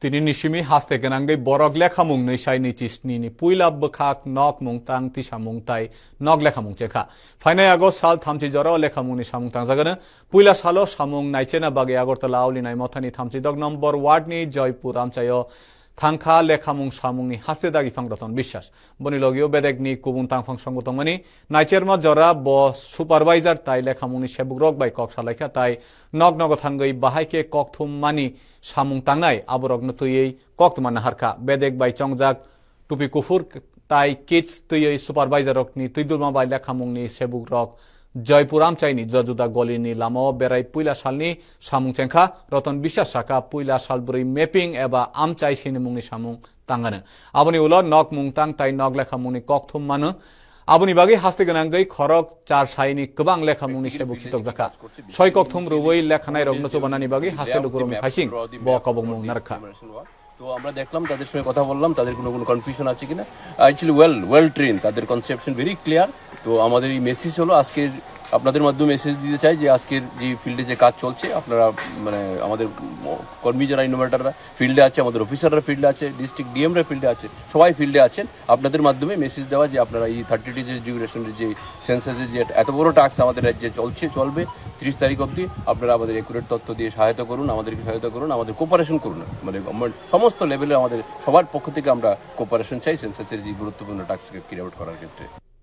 Tini nishimi haste ganangai borog lekhamung nei shai ni chisni ni puila bkhak nok mung tang ti samung tai nok lekhamung chekha fainai ago sal thamchi jora lekhamung ni samung tang jagana puila salo samung naichena bage agortala auli nai mothani thamchi dog number ward ni joypur amchayo thangkha lekhamung samung ni haste dagi fangraton বিশ্বাস bonilogio bedek ni kubun tang fang sangotongmani naicherma jora bo supervisor tai lekhamung ni sebugrok bai kok salaikha tai nog nog thangai bahaike kok thum mani samung tangnai aborok nutuyei kok tuman harkha bedek bai chongjak tupi kufur tai kids tuyei supervisor ok ni tuidulma bai lekhamung ni sebugrok Jaipur আমচাইনি জজুদা গলিনি লামো বেড়াই পুইলা সালনি সামুং চেংখা রতন বিশ্বাস শাখা পুইলা সালবুরি mapping এবা আমচাই সিনেমুংনি সামুং তাঙ্গানো আবনি উল knock মুংতাং তাই knock লেখামুংনি ককথুম মানো আবনি বাগै হাস্তে गोनांगै খরক চার সাইনি गोबां লেখামুংনি সেবুক চিতক জাখা ছয় ককথুম রুবই লেখানাই রগ্ন চবানানি বাগै হাস্তে লুকুরমি ফাইসিং ব কবংমুং নারখা তো আমরা দেখলাম তাদের সঙ্গে কথা বললাম তাদের কোনো কনফিউশন আছে কিনা অ্যাকচুয়ালি ওয়েল ট্রেন তাদের কনসেপশন ভেরি ক্লিয়ার তো আমাদের এই মেসেজ হলো আজকের আপনাদের মাধ্যমে মেসেজ দিতে চাই যে আজকের যে ফিল্ডে যে কাজ চলছে আপনারা মানে আমাদের কর্মী যারা ইনোভেটররা ফিল্ডে আছে আমাদের অফিসাররা ফিল্ডে আছে ডিস্ট্রিক্ট ডিএমরা ফিল্ডে আছে সবাই ফিল্ডে আছেন আপনাদের মাধ্যমে মেসেজ দেওয়া যে আপনারা এই 30 ডেজের ডিউরেশনের যে সেন্সাসের যে এত বড় টাস্ক আমাদের রাজ্যে চলবে 30 তারিখ অবধি আপনারা আমাদের একুরেট তথ্য দিয়ে সহায়তা করুন আমাদেরকে সহায়তা করুন আমাদের কোপারেশন করুন মানে গভর্নমেন্ট সমস্ত লেভেলে আমাদের সবার পক্ষ থেকে আমরা কোপারেশন চাই সেন্সাসের যে গুরুত্বপূর্ণ টাস্ককে ক্যারি আউট করার ক্ষেত্রে